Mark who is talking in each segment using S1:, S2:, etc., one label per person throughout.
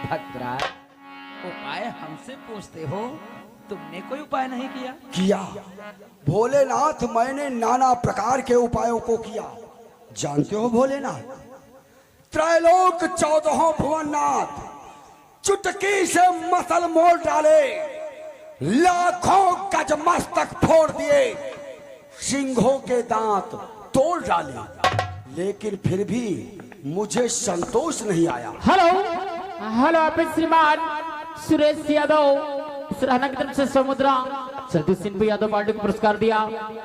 S1: भद्रा, उपाय हमसे पूछते हो, तुमने कोई उपाय नहीं किया?
S2: किया भोलेनाथ, मैंने नाना प्रकार के उपायों को किया। जानते हो भोलेनाथ, त्रैलोक 14 भुवननाथ चुटकी से मसल मोड़ डाले, लाखों गज मस्तक फोड़ दिए, सिंहों के दांत तोड़ डाले, लेकिन फिर भी मुझे संतोष नहीं आया।
S3: हेलो हेलो, आप श्रीमान सुरेश यादव सराहना की तरफ से समुद्रा सरदीप सिंह भी यादव पार्टी को पुरस्कार दिया।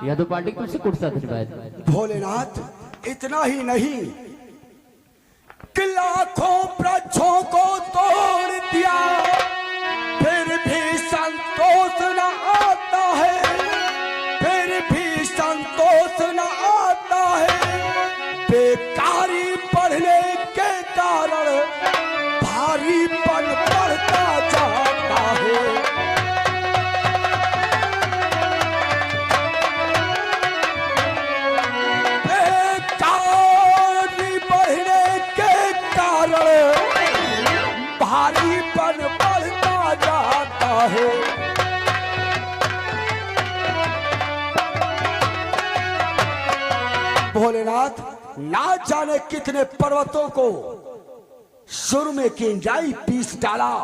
S3: यादव पार्टी को कुछ धन्यवाद।
S2: भोलेनाथ, इतना ही नहीं कि लाखों वृक्षों को तोड़ दिया, फिर भी संतोष न आता है, फिर भी संतोष न आता है। बेकारी बढ़ने के कारण भारीपन बढ़ता जाता है। बेकारी बढ़ने के कारण भारीपन बढ़ता जाता है। भोलेनाथ, ना जाने कितने पर्वतों को सुर में किंजाई पीस डाला,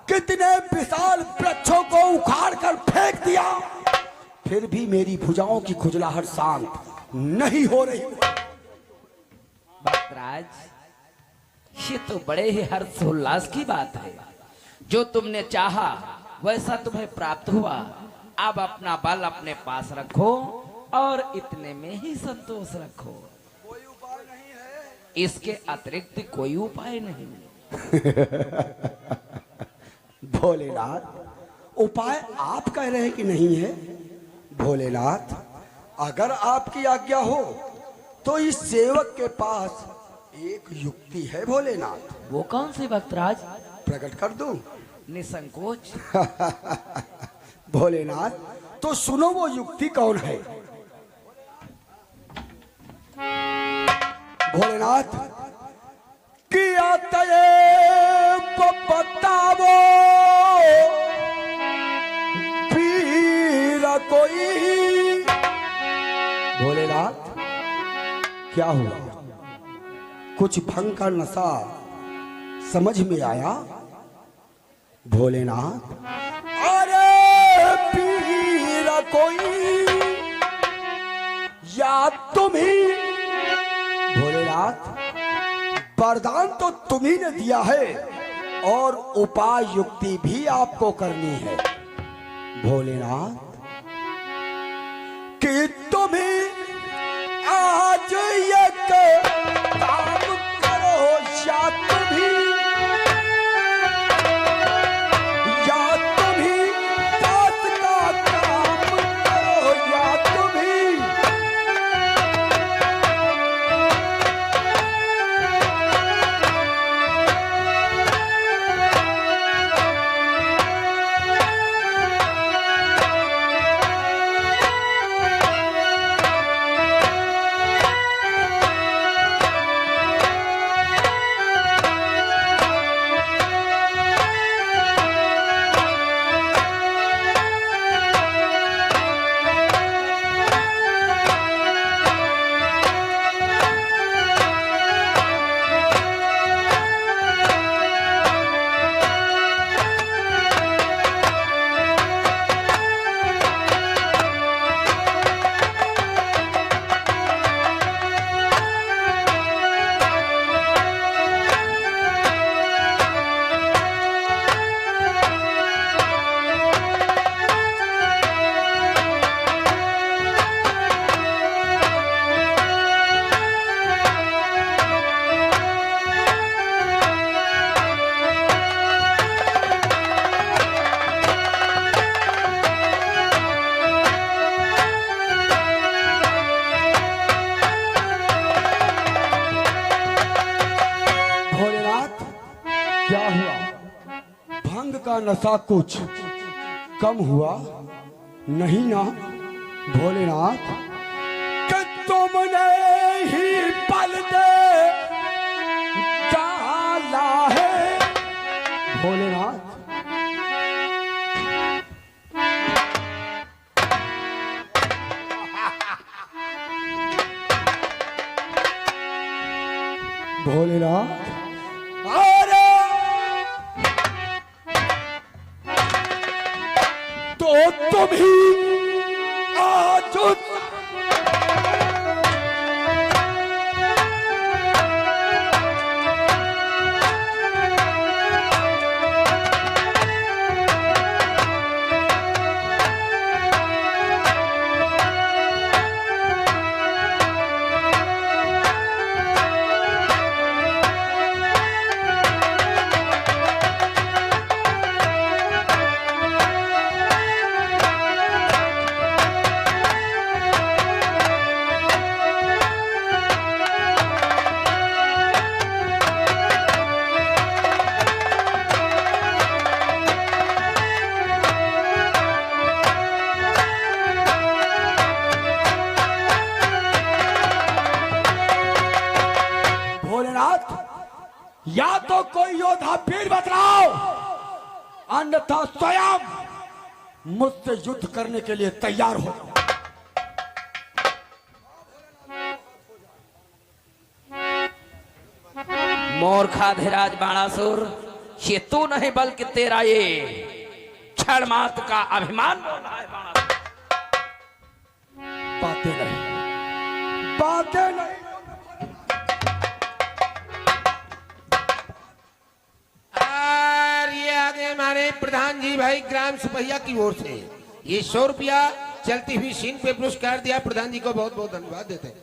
S2: कितने विशाल वृक्षों को उखाड़ कर फेंक दिया, फिर भी मेरी भुजाओं की खुजलाहट शांत नहीं हो रही।
S1: भद्राज, ये तो बड़े ही हर्षोल्लास की बात है। जो तुमने चाहा वैसा तुम्हें प्राप्त हुआ। अब अपना बल अपने पास रखो और इतने में ही संतोष रखो।
S2: कोई उपाय नहीं है?
S1: इसके अतिरिक्त कोई उपाय नहीं।
S2: भोलेनाथ, उपाय आप कह रहे हैं कि नहीं है? भोलेनाथ, अगर आपकी आज्ञा हो तो इस सेवक के पास एक युक्ति है। भोलेनाथ,
S1: वो कौन सी भक्तराज?
S2: प्रकट कर दूं?
S1: निसंकोच।
S2: भोलेनाथ, तो सुनो वो युक्ति कौन है। भोलेनाथ, किया तये को बतावो पीर कोई। भोलेनाथ, क्या हुआ? कुछ भंग का नशा समझ में आया? भोलेनाथ, अरे पीर कोई या तुम ही। भोलेनाथ, वरदान तो तुम्ही ने दिया है और उपाय युक्ति भी आपको करनी है। भोलेनाथ, कि तुम्ही आज एक काम करो, या तुम्ही दास का काम करो, या तुम्ही का नशा कुछ कम हुआ नहीं ना भोलेनाथ? कि तुमने ही पल दे डाला है भोलेनाथ, अरे तो तुम ही आज या तो कोई योद्धा वीर बतलाओ, अन्यथा स्वयं मुझसे युद्ध करने के लिए तैयार हो।
S1: मूर्खाधिराज बाणासुर, ये तू नहीं बल्कि तेरा ये क्षण मात्र का अभिमान बोल रहा है बाणासुर।
S2: बातें नहीं, बातें नहीं।
S4: ये आगे हमारे प्रधान जी भाई ग्राम सुपहिया की ओर से ये 100 रुपया चलती हुई सीन पे पुरस्कार दिया। प्रधान जी को बहुत बहुत धन्यवाद देते हैं।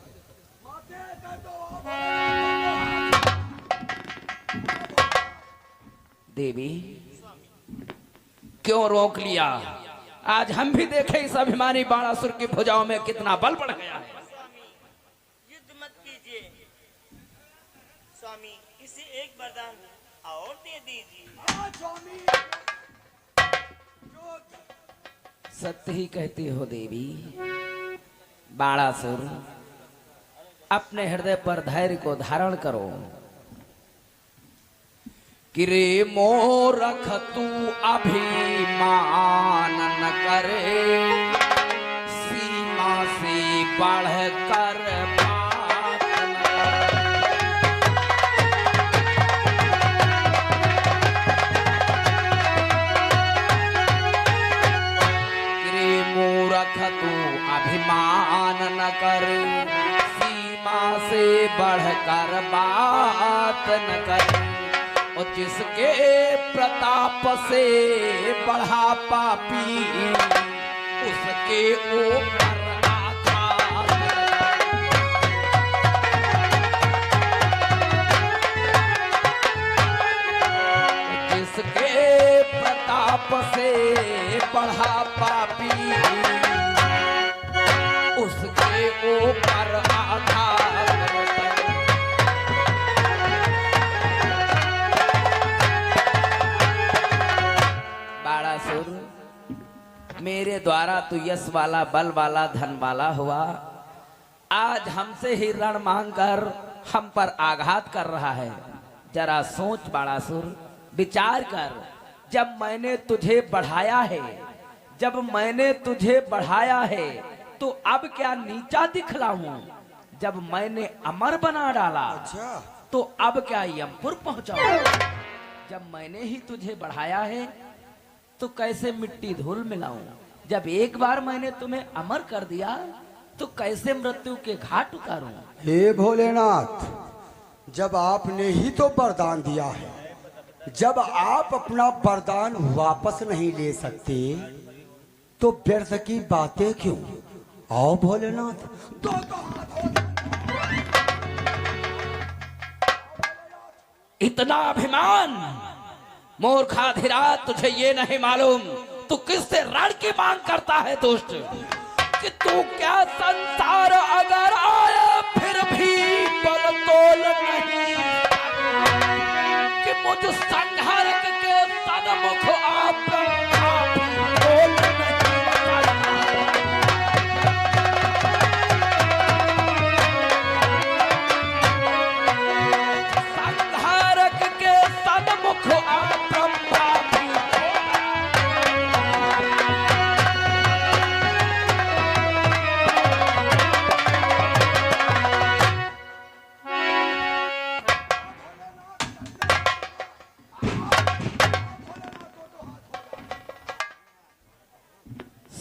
S1: देवी क्यों रोक लिया? आज हम भी देखे इस अभिमानी बाणासुर की भुजाओं में कितना बल बढ़ गया है।
S5: युद्ध मत कीजिए स्वामी, इसे एक वरदान और दे दीजिए।
S1: सत्य ही कहती हो देवी। बाणासुर, अपने हृदय पर धैर्य को धारण करो। किरे मोरख तू अभिमान न करे, सीमा से बढ़ कर बात न करे। मूर्ख तू अभिमान न कर, सीमा से बढ़कर बात न कर। और जिसके प्रताप से बढ़ा पापी, उसके ऊपर आघात। जिसके प्रताप से बढ़ा पापी, उसके ऊपर आघात। बाणासुर, मेरे द्वारा तू यश वाला, बल वाला, धन वाला हुआ। आज हमसे ही रण मांग कर हम पर आघात कर रहा है। जरा सोच बाणासुर, विचार कर। जब मैंने तुझे बढ़ाया है, जब मैंने तुझे बढ़ाया है, तो अब क्या नीचा दिखलाऊं? जब मैंने अमर बना डाला, तो अब क्या यमपुर पहुंचाऊं? जब मैंने ही तुझे बढ़ाया है, तो कैसे मिट्टी धूल मिलाऊं? जब एक बार मैंने तुम्हें अमर कर दिया, तो कैसे मृत्यु के घाट उतारूं?
S2: हे भोलेनाथ, जब आपने ही तो वरदान दिया है, जब आप अपना वरदान वापस नहीं ले सकते, तो व्यर्थ की बातें क्यों? आओ भोलेनाथ, दो
S1: इतना अभिमान! मूर्खाधिराज, तुझे ये नहीं मालूम तू किससे रण की मांग करता है दुष्ट? कि तू क्या संसार अगर आया फिर भी बल तोल नहीं, कि मुझ संहारक के सन्मुख आप बोल नहीं। संहारक के सन्मुख आप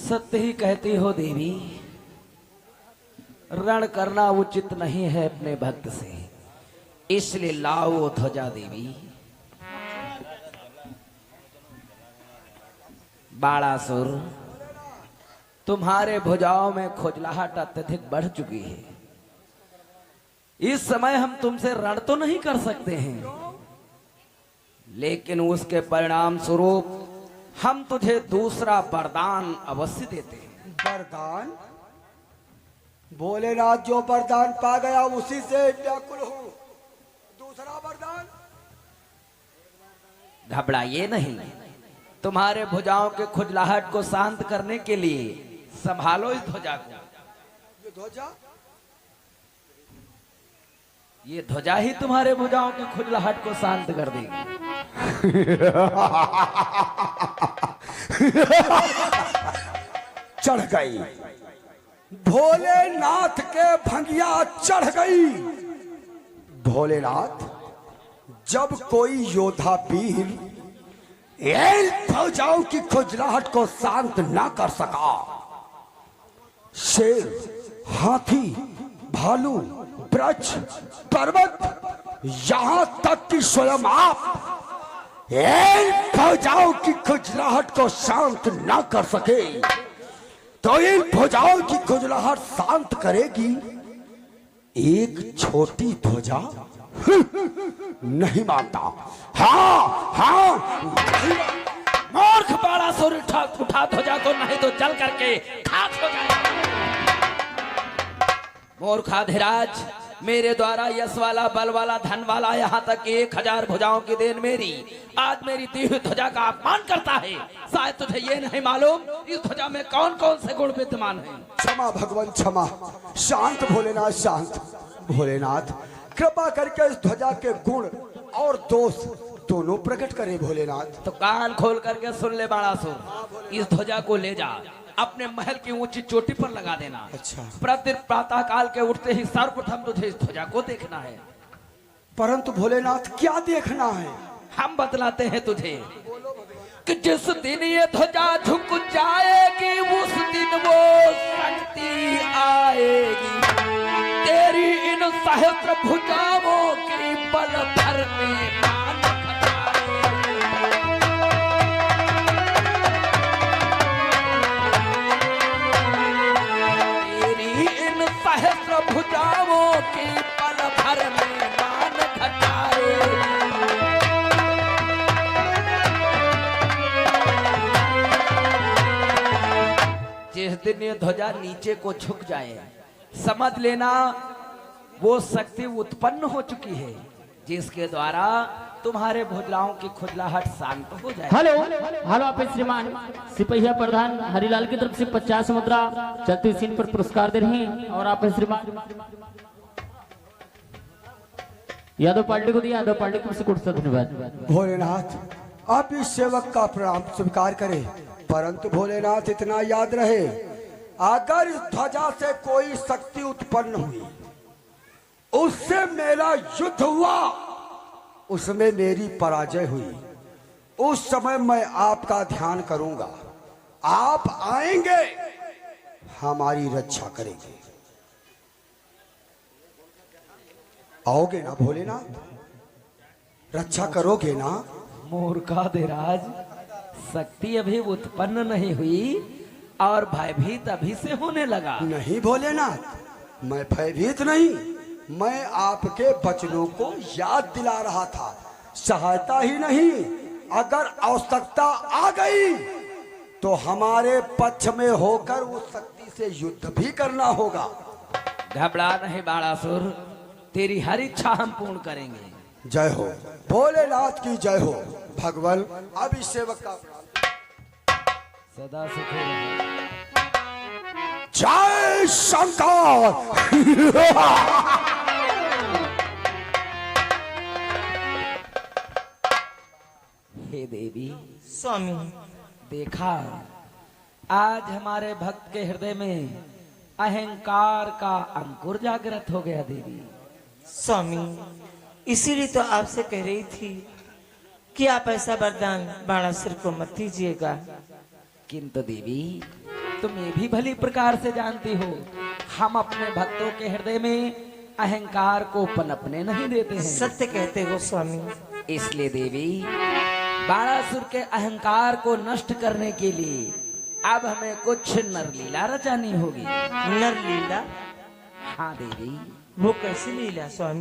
S1: सत्य ही कहती हो देवी, रण करना उचित नहीं है अपने भक्त से, इसलिए लाओ ध्वजा देवी। बाणासुर, तुम्हारे भुजाओं में खुजलाहट अत्यधिक बढ़ चुकी है। इस समय हम तुमसे रण तो नहीं कर सकते हैं, लेकिन उसके परिणाम स्वरूप हम तुझे दूसरा वरदान अवश्य देते हैं।
S2: वरदान? भोलेनाथ जो वरदान पा गया उसी से व्याकुल हूं। दूसरा वरदान?
S1: घबराइए नहीं, तुम्हारे भुजाओं के खुजलाहट को शांत करने के लिए संभालो इस ध्वजा को।
S2: ये ध्वजा?
S1: ये ध्वजा ही तुम्हारे भुजाओं की खुजलाहट को शांत कर देगी।
S2: चढ़ गई, भोलेनाथ के भंगिया चढ़ गई। भोलेनाथ, जब कोई योद्धा वीर इन फौजाओं की खुजलाहट को शांत ना कर सका, शेर, हाथी, भालू, वृक्ष, पर्वत, यहां तक कि स्वयं आप इन फौजाओं की खुजलाहट को शांत ना कर सके, तो इन फौजाओं की खुजलाहट शांत करेगी एक छोटी ध्वजा? नहीं मानता। हाँ हाँ,
S1: मूर्ख बाणासुर, उठा ध्वजा को, नहीं तो जल करके खाक हो जाएगा। मूर्खाधिराज, मेरे द्वारा यश वाला, बल वाला, धन वाला, यहाँ तक कि 1000 भुजाओं की देन मेरी, आज मेरी दी हुई ध्वजा का अपमान करता है। शायद तुझे ये नहीं मालूम इस ध्वजा में कौन कौन से गुण विद्यमान हैं।
S2: क्षमा भगवान क्षमा। शांत भोलेनाथ, शांत। भोलेनाथ, कृपा करके इस ध्वजा के गुण और दोष दोनों प्रकट करे भोलेनाथ।
S1: तो कान खोल करके सुन ले बाणासुर, इस ध्वजा को ले जा, अपने महल की ऊंची चोटी पर लगा देना।
S2: अच्छा।
S1: प्रतिदिन प्रातः काल के उठते ही सर्वप्रथम तुझे इस ध्वजा को देखना है।
S2: परंतु भोलेनाथ, क्या देखना है?
S1: हम बतलाते हैं तुझे कि जिस दिन ये ध्वजा झुक जाएगी, उस दिन वो शक्ति आएगी। तेरी इन सहस्त्र भुजाओं के बल भर में मान सहस्त्र भुजाओं के पल भर में मान घटाए। जिस दिन ये ध्वजा नीचे को झुक जाए, समझ लेना वो शक्ति उत्पन्न हो चुकी है, जिसके द्वारा तुम्हारे भुजलाओं की खुजलाहट शांत हो जाए।
S3: हेलो हेलो, आप श्रीमान सिपहिया प्रधान हरिलाल की तरफ से 50 मुद्रा चलती सीन पर पुरस्कार दे रहे हैं। और आप श्रीमान यादव पार्टी को दिया, यादव पार्टी को कुछ धन्यवाद।
S2: भोलेनाथ, आप इस सेवक का प्रणाम स्वीकार करें, परंतु भोलेनाथ इतना याद रहे, अगर इस ध्वजा से कोई शक्ति उत्पन्न हुई, उससे मेरा युद्ध हुआ, उसमें मेरी पराजय हुई, उस समय मैं आपका ध्यान करूंगा, आप आएंगे, हमारी रक्षा करेंगे। आओगे ना भोलेनाथ? रक्षा करोगे ना?
S1: मूर्खाधिराज, शक्ति अभी उत्पन्न नहीं हुई और भयभीत अभी से होने लगा।
S2: नहीं भोलेनाथ, मैं भयभीत नहीं, मैं आपके वचनों को याद दिला रहा था। सहायता ही नहीं, अगर आवश्यकता आ गई तो हमारे पक्ष में होकर उस शक्ति से युद्ध भी करना होगा।
S1: घबरा नहीं बाणासुर, तेरी हर इच्छा हम पूर्ण करेंगे।
S2: जय हो भोलेनाथ की जय हो। भगवान, अब इस सेवक का
S1: सदा सुखी रहे।
S2: जय शंकर।
S1: हे देवी,
S5: स्वामी,
S1: देखा आज हमारे भक्त के हृदय में अहंकार का अंकुर जागृत हो गया देवी।
S5: स्वामी, इसीलिए तो आपसे कह रही थी कि आप ऐसा वरदान बाणासुर को मत दीजिएगा।
S1: किंतु देवी, तुम ये भी भली प्रकार से जानती हो, हम अपने भक्तों के हृदय में अहंकार को पनपने नहीं देते हैं।
S5: सत्य कहते हो स्वामी।
S1: इसलिए देवी, बाणासुर के अहंकार को नष्ट करने के लिए अब हमें कुछ नरलीला रचानी होगी।
S5: नर लीला?
S1: हाँ देवी।
S5: वो कैसी लीला स्वामी?